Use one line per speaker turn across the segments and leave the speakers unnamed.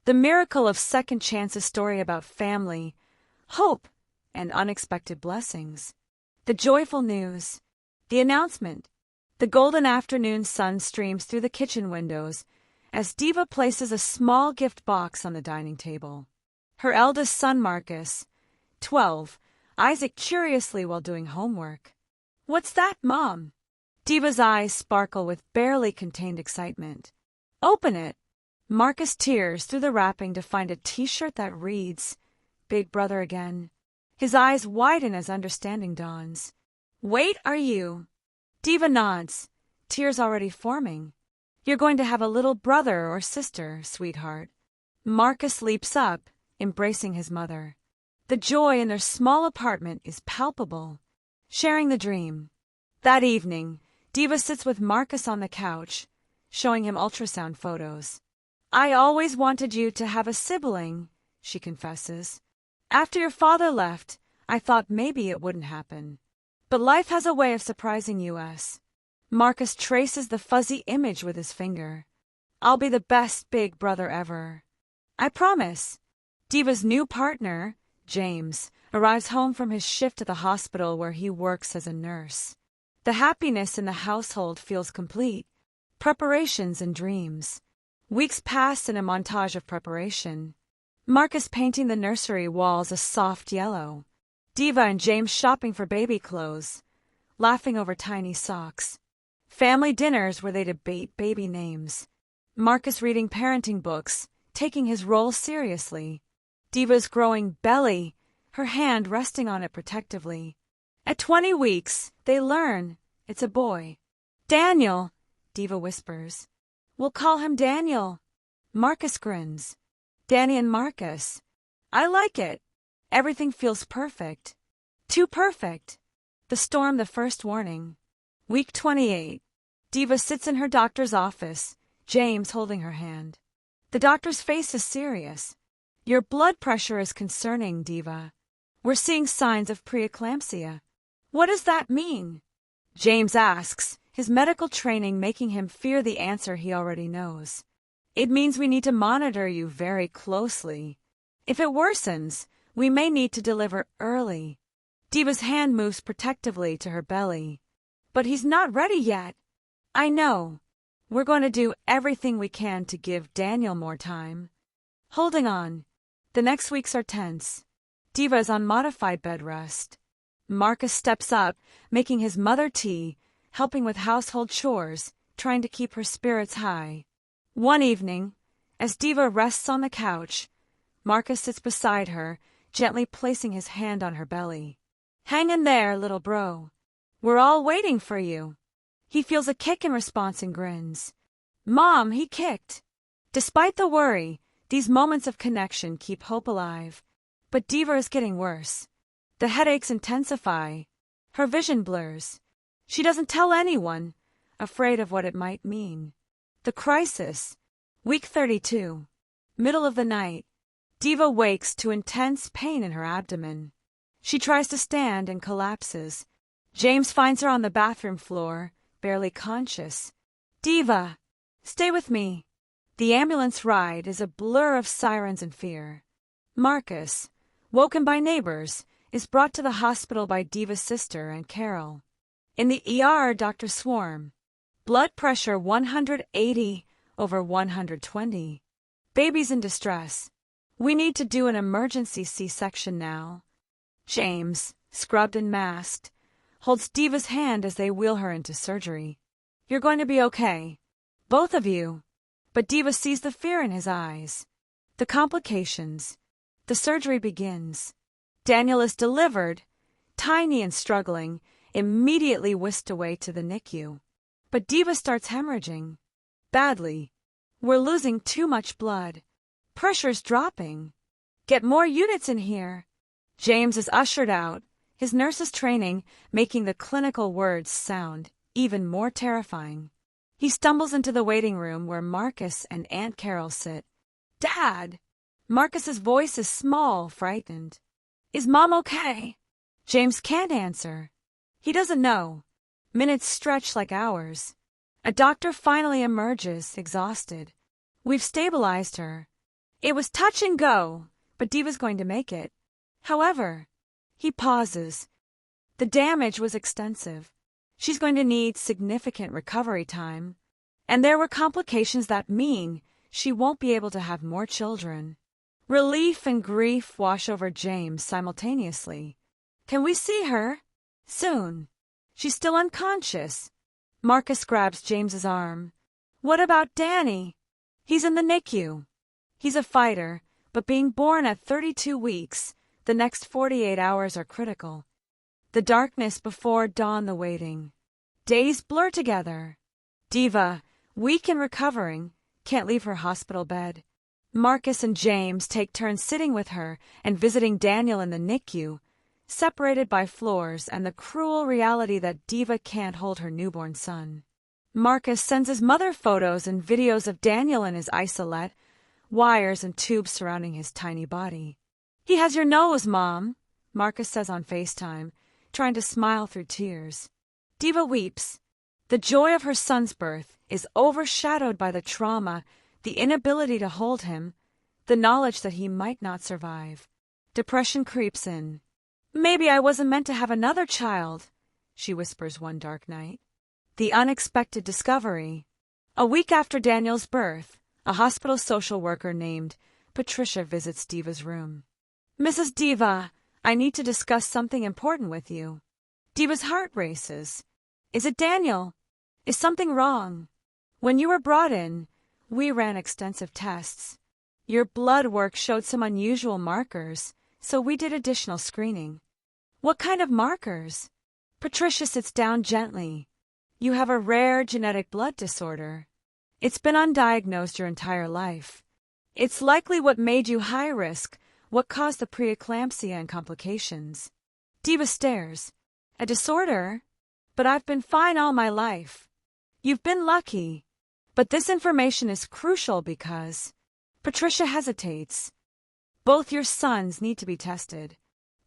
The miracle of second chances story about family, hope, and unexpected blessings. The joyful news. The announcement. The golden afternoon sun streams through the kitchen windows as Diva places a small gift box on the dining table. Her eldest son Marcus, 12, eyes it curiously while doing homework. "What's that, Mom?" Diva's eyes sparkle with barely contained excitement. "Open it." Marcus tears through the wrapping to find a t-shirt that reads, "Big Brother Again." His eyes widen as understanding dawns. "Wait, are you?" Diva nods, tears already forming. "You're going to have a little brother or sister, sweetheart." Marcus leaps up, embracing his mother. The joy in their small apartment is palpable, sharing the dream. That evening, Diva sits with Marcus on the couch, showing him ultrasound photos. "I always wanted you to have a sibling," she confesses. "After your father left, I thought maybe it wouldn't happen. But life has a way of surprising us." Marcus traces the fuzzy image with his finger. "I'll be the best big brother ever." "I promise." Diva's new partner, James, arrives home from his shift at the hospital where he works as a nurse. The happiness in the household feels complete. Preparations and dreams. Weeks pass in a montage of preparation. Marcus painting the nursery walls a soft yellow. Diva and James shopping for baby clothes, laughing over tiny socks. Family dinners where they debate baby names. Marcus reading parenting books, taking his role seriously. Diva's growing belly, her hand resting on it protectively. At 20 weeks, they learn it's a boy. "Daniel," Diva whispers. "We'll call him Daniel." Marcus grins. "Danny and Marcus." "I like it." Everything feels perfect. Too perfect. The storm, the first warning. Week 28. Diva sits in her doctor's office, James holding her hand. The doctor's face is serious. "Your blood pressure is concerning, Diva. We're seeing signs of preeclampsia." "What does that mean?" James asks, his medical training making him fear the answer he already knows. "It means we need to monitor you very closely. If it worsens, we may need to deliver early." Diva's hand moves protectively to her belly. "But he's not ready yet." "I know. We're going to do everything we can to give Daniel more time." Holding on. The next weeks are tense. Diva is on modified bed rest. Marcus steps up, making his mother tea, helping with household chores, trying to keep her spirits high. One evening, as Diva rests on the couch, Marcus sits beside her, gently placing his hand on her belly. "Hang in there, little bro. We're all waiting for you." He feels a kick in response and grins. "Mom, he kicked." Despite the worry, these moments of connection keep hope alive. But Diva is getting worse. The headaches intensify. Her vision blurs. She doesn't tell anyone, afraid of what it might mean. The crisis. Week 32. Middle of the night. Diva wakes to intense pain in her abdomen. She tries to stand and collapses. James finds her on the bathroom floor, barely conscious. "Diva, stay with me." The ambulance ride is a blur of sirens and fear. Marcus, woken by neighbors, is brought to the hospital by Diva's sister and Carol. In the ER, Dr. Swarm. Blood pressure 180/120. Baby's in distress. "We need to do an emergency C-section now." James, scrubbed and masked, holds Diva's hand as they wheel her into surgery. "You're going to be okay. Both of you." But Diva sees the fear in his eyes. The complications. The surgery begins. Daniel is delivered, tiny and struggling, immediately whisked away to the NICU. But Diva starts hemorrhaging. Badly. "We're losing too much blood. Pressure's dropping. Get more units in here." James is ushered out, his nurse's training making the clinical words sound even more terrifying. He stumbles into the waiting room where Marcus and Aunt Carol sit. "Dad!" Marcus's voice is small, frightened. "Is Mom okay?" James can't answer. He doesn't know. Minutes stretch like hours. A doctor finally emerges, exhausted. "We've stabilized her." It was touch and go, but Diva's going to make it. However, he pauses. The damage was extensive. She's going to need significant recovery time. And there were complications that mean she won't be able to have more children. Relief and grief wash over James simultaneously. Can we see her? Soon. She's still unconscious. Marcus grabs James's arm. What about Danny? He's in the NICU. He's a fighter, but being born at 32 weeks, the next 48 hours are critical. The darkness before dawn, the waiting. Days blur together. Diva, weak and recovering, can't leave her hospital bed. Marcus and James take turns sitting with her and visiting Daniel in the NICU, separated by floors and the cruel reality that Diva can't hold her newborn son. Marcus sends his mother photos and videos of Daniel in his isolette, wires and tubes surrounding his tiny body. He has your nose, Mom, Marcus says on FaceTime, trying to smile through tears. Diva weeps. The joy of her son's birth is overshadowed by the trauma, the inability to hold him, the knowledge that he might not survive. Depression creeps in. Maybe I wasn't meant to have another child, she whispers one dark night. The unexpected discovery. A week after Daniel's birth, a hospital social worker named Patricia visits Diva's room. Mrs. Diva, I need to discuss something important with you. Diva's heart races. Is it Daniel? Is something wrong? When you were brought in, we ran extensive tests. Your blood work showed some unusual markers, so we did additional screening. What kind of markers? Patricia sits down gently. You have a rare genetic blood disorder. It's been undiagnosed your entire life. It's likely what made you high risk, what caused the preeclampsia and complications. Diva stares. A disorder? But I've been fine all my life. You've been lucky. But this information is crucial because... Patricia hesitates. Both your sons need to be tested.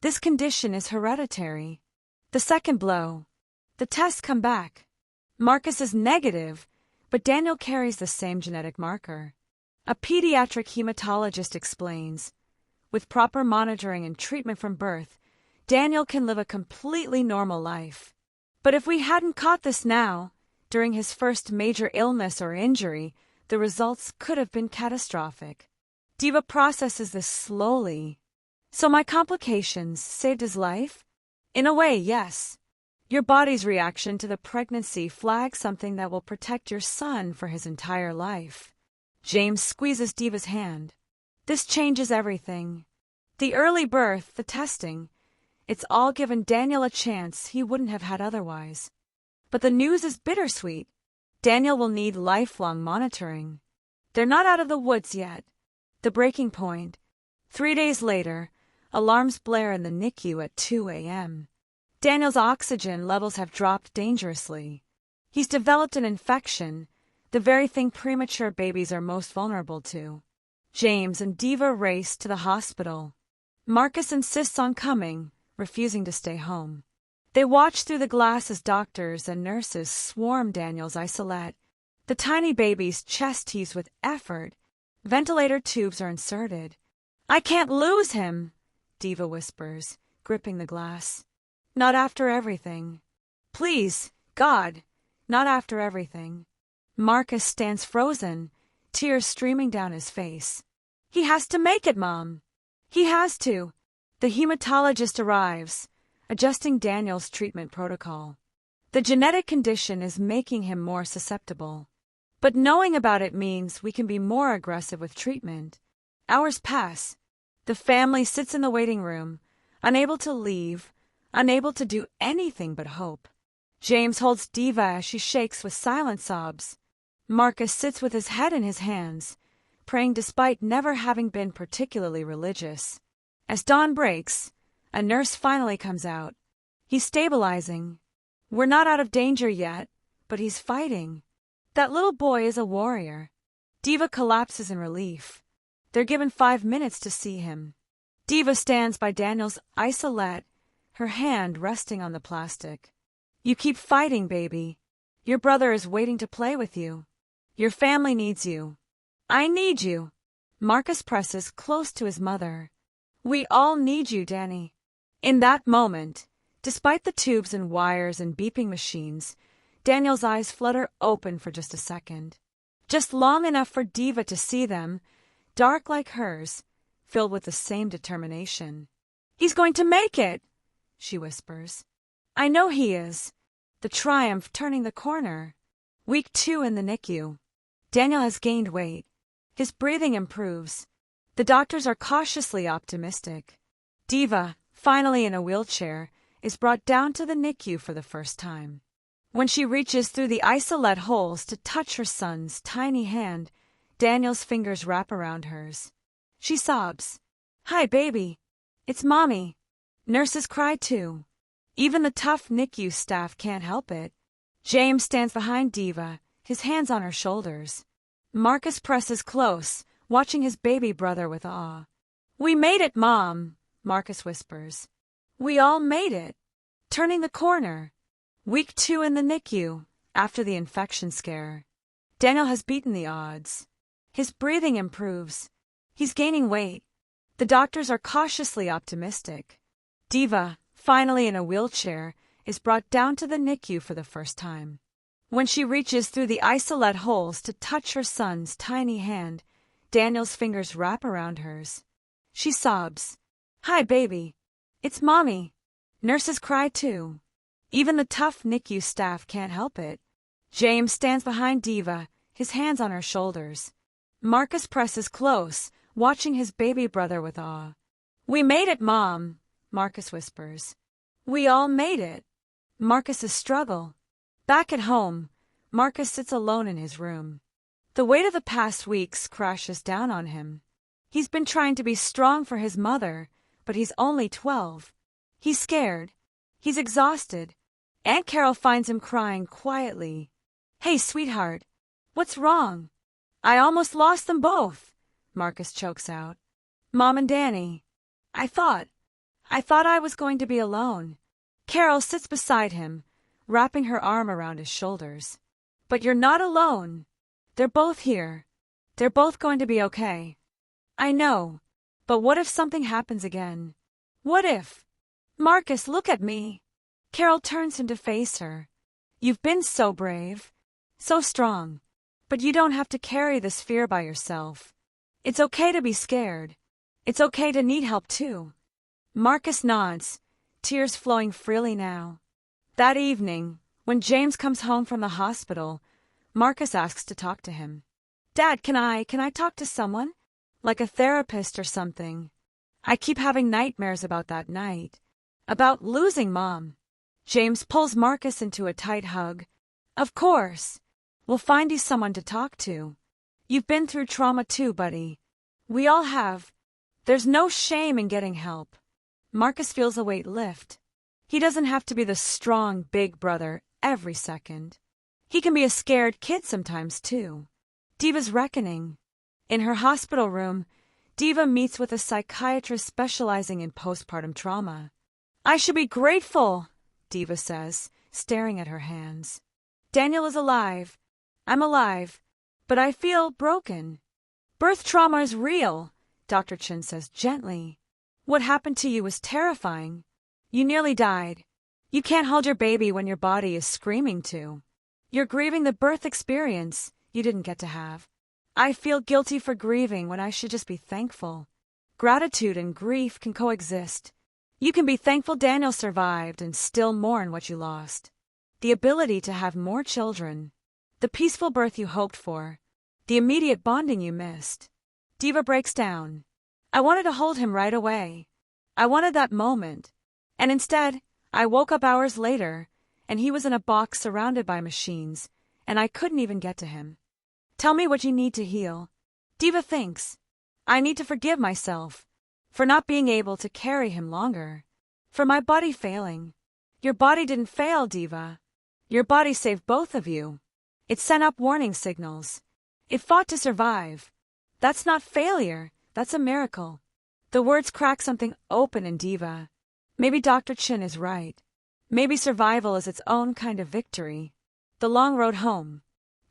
This condition is hereditary. The second blow. The tests come back. Marcus is negative, but Daniel carries the same genetic marker. A pediatric hematologist explains, with proper monitoring and treatment from birth, Daniel can live a completely normal life. But if we hadn't caught this now, during his first major illness or injury, the results could have been catastrophic. Diva processes this slowly. So my complications saved his life? In a way, yes. Your body's reaction to the pregnancy flags something that will protect your son for his entire life. James squeezes Diva's hand. This changes everything. The early birth, the testing, it's all given Daniel a chance he wouldn't have had otherwise. But the news is bittersweet. Daniel will need lifelong monitoring. They're not out of the woods yet. The breaking point. 3 days later, alarms blare in the NICU at 2 a.m. Daniel's oxygen levels have dropped dangerously. He's developed an infection, the very thing premature babies are most vulnerable to. James and Diva race to the hospital. Marcus insists on coming, refusing to stay home. They watch through the glass as doctors and nurses swarm Daniel's isolette. The tiny baby's chest heaves with effort. Ventilator tubes are inserted. I can't lose him, Diva whispers, gripping the glass. Not after everything. Please, God, not after everything. Marcus stands frozen, tears streaming down his face. He has to make it, Mom. He has to. The hematologist arrives, adjusting Daniel's treatment protocol. The genetic condition is making him more susceptible. But knowing about it means we can be more aggressive with treatment. Hours pass. The family sits in the waiting room, unable to leave, unable to do anything but hope. James holds Diva as she shakes with silent sobs. Marcus sits with his head in his hands, praying despite never having been particularly religious. As dawn breaks, a nurse finally comes out. He's stabilizing. We're not out of danger yet, but he's fighting. That little boy is a warrior. Diva collapses in relief. They're given 5 minutes to see him. Diva stands by Daniel's isolette, her hand resting on the plastic. You keep fighting, baby. Your brother is waiting to play with you. Your family needs you. I need you. Marcus presses close to his mother. We all need you, Danny. In that moment, despite the tubes and wires and beeping machines, Daniel's eyes flutter open for just a second. Just long enough for Diva to see them, dark like hers, filled with the same determination. He's going to make it, she whispers. I know he is. The triumph turning the corner. Week 2 in the NICU. Daniel has gained weight. His breathing improves. The doctors are cautiously optimistic. Diva, finally in a wheelchair, is brought down to the NICU for the first time. When she reaches through the isolette holes to touch her son's tiny hand, Daniel's fingers wrap around hers. She sobs. Hi, baby. It's Mommy. Nurses cry too. Even the tough NICU staff can't help it. James stands behind Diva, his hands on her shoulders. Marcus presses close, watching his baby brother with awe. We made it, Mom, Marcus whispers. We all made it. Turning the corner. Week 2 in the NICU, after the infection scare. Daniel has beaten the odds. His breathing improves. He's gaining weight. The doctors are cautiously optimistic. Diva, finally in a wheelchair, is brought down to the NICU for the first time. When she reaches through the isolette holes to touch her son's tiny hand, Daniel's fingers wrap around hers. She sobs. Hi, baby. It's Mommy. Nurses cry too. Even the tough NICU staff can't help it. James stands behind Diva, his hands on her shoulders. Marcus presses close, watching his baby brother with awe. We made it, Mom, Marcus whispers. We all made it. Marcus's struggle. Back at home, Marcus sits alone in his room. The weight of the past weeks crashes down on him. He's been trying to be strong for his mother, but he's only 12. He's scared. He's exhausted. Aunt Carol finds him crying quietly. Hey, sweetheart. What's wrong? I almost lost them both, Marcus chokes out. Mom and Danny. I thought I was going to be alone. Carol sits beside him, wrapping her arm around his shoulders. But you're not alone. They're both here. They're both going to be okay. I know. But what if something happens again? What if? Marcus, look at me. Carol turns him to face her. You've been so brave, so strong, but you don't have to carry this fear by yourself. It's okay to be scared. It's okay to need help too. Marcus nods, tears flowing freely now. That evening, when James comes home from the hospital, Marcus asks to talk to him. Dad, can I talk to someone? Like a therapist or something. I keep having nightmares about that night. About losing Mom. James pulls Marcus into a tight hug. Of course. We'll find you someone to talk to. You've been through trauma too, buddy. We all have. There's no shame in getting help. Marcus feels a weight lift. He doesn't have to be the strong, big brother every second. He can be a scared kid sometimes too. Diva's reckoning. In her hospital room, Diva meets with a psychiatrist specializing in postpartum trauma. I should be grateful, Diva says, staring at her hands. Daniel is alive. I'm alive. But I feel broken. Birth trauma is real, Dr. Chin says gently. What happened to you was terrifying. You nearly died. You can't hold your baby when your body is screaming to. You're grieving the birth experience you didn't get to have. I feel guilty for grieving when I should just be thankful. Gratitude and grief can coexist. You can be thankful Daniel survived and still mourn what you lost. The ability to have more children. The peaceful birth you hoped for. The immediate bonding you missed. Diva breaks down. I wanted to hold him right away. I wanted that moment. And instead, I woke up hours later, and he was in a box surrounded by machines, and I couldn't even get to him. Tell me what you need to heal. Diva thinks. I need to forgive myself. For not being able to carry him longer. For my body failing. Your body didn't fail, Diva. Your body saved both of you. It sent up warning signals. It fought to survive. That's not failure. That's a miracle. The words crack something open in Diva. Maybe Dr. Chin is right. Maybe survival is its own kind of victory. The long road home.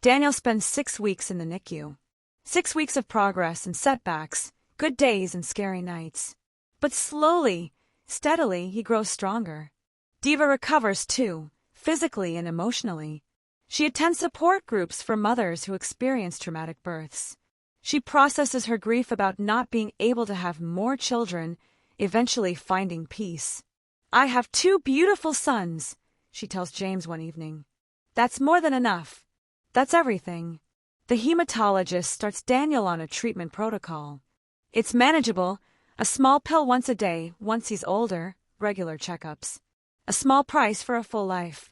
Daniel spends 6 weeks in the NICU. 6 weeks of progress and setbacks, good days and scary nights. But slowly, steadily, he grows stronger. Diva recovers too, physically and emotionally. She attends support groups for mothers who experience traumatic births. She processes her grief about not being able to have more children, eventually finding peace. "I have 2 beautiful sons," she tells James one evening. "That's more than enough. That's everything." The hematologist starts Daniel on a treatment protocol. It's manageable, a small pill once a day once he's older, regular checkups. A small price for a full life.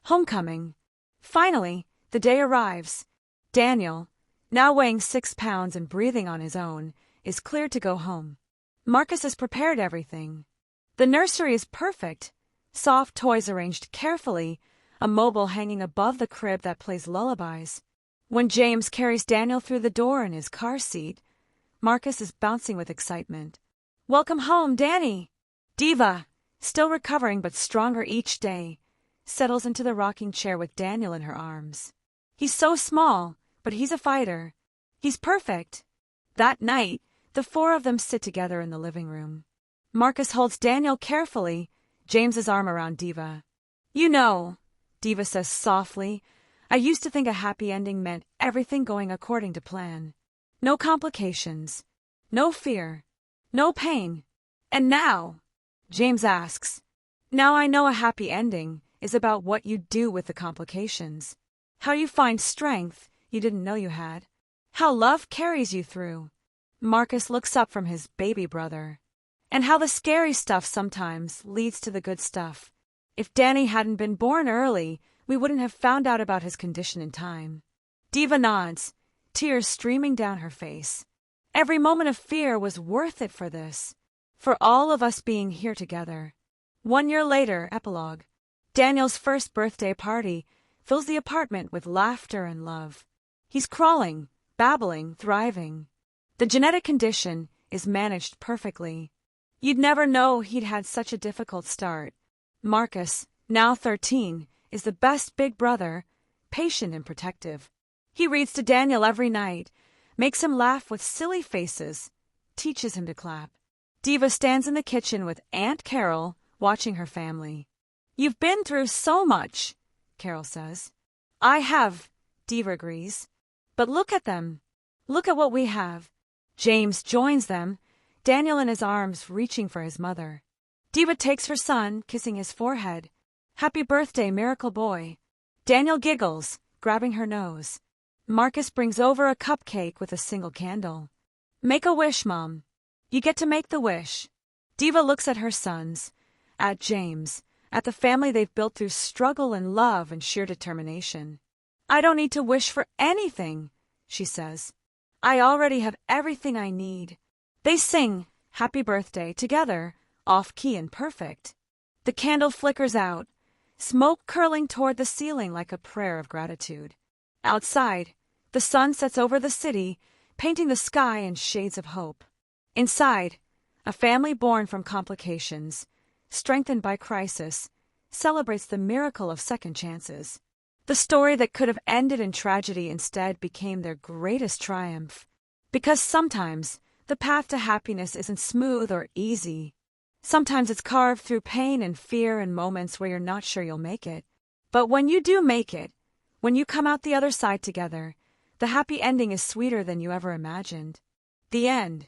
Homecoming. Finally, the day arrives. Daniel, now weighing 6 pounds and breathing on his own, is cleared to go home. Marcus has prepared everything. The nursery is perfect. Soft toys arranged carefully, a mobile hanging above the crib that plays lullabies. When James carries Daniel through the door in his car seat, Marcus is bouncing with excitement. "Welcome home, Danny!" Diva, still recovering but stronger each day, settles into the rocking chair with Daniel in her arms. He's so small, but he's a fighter. He's perfect. That night, the 4 of them sit together in the living room. Marcus holds Daniel carefully, James's arm around Diva. "You know," Diva says softly, "I used to think a happy ending meant everything going according to plan. No complications, no fear, no pain. And now," James asks, "now I know a happy ending is about what you do with the complications. How you find strength you didn't know you had. How love carries you through." Marcus looks up from his baby brother. "And how the scary stuff sometimes leads to the good stuff. If Danny hadn't been born early, we wouldn't have found out about his condition in time." Diva nods, tears streaming down her face. Every moment of fear was worth it for this. For all of us being here together. 1 year later, epilogue. Daniel's first birthday party fills the apartment with laughter and love. He's crawling, babbling, thriving. The genetic condition is managed perfectly. You'd never know he'd had such a difficult start. Marcus, now 13, is the best big brother, patient and protective. He reads to Daniel every night, makes him laugh with silly faces, teaches him to clap. Diva stands in the kitchen with Aunt Carol, watching her family. "You've been through so much," Carol says. "I have," Diva agrees. "But look at them. Look at what we have." James joins them, Daniel in his arms reaching for his mother. Diva takes her son, kissing his forehead. "Happy birthday, miracle boy." Daniel giggles, grabbing her nose. Marcus brings over a cupcake with a single candle. "Make a wish, Mom. You get to make the wish." Diva looks at her sons, at James, at the family they've built through struggle and love and sheer determination. "I don't need to wish for anything," she says. "I already have everything I need." They sing "Happy Birthday" together, off-key and perfect. The candle flickers out, smoke curling toward the ceiling like a prayer of gratitude. Outside, the sun sets over the city, painting the sky in shades of hope. Inside, a family born from complications, strengthened by crisis, celebrates the miracle of second chances. The story that could have ended in tragedy instead became their greatest triumph. Because sometimes the path to happiness isn't smooth or easy. Sometimes it's carved through pain and fear and moments where you're not sure you'll make it. But when you do make it, when you come out the other side together, the happy ending is sweeter than you ever imagined. The end.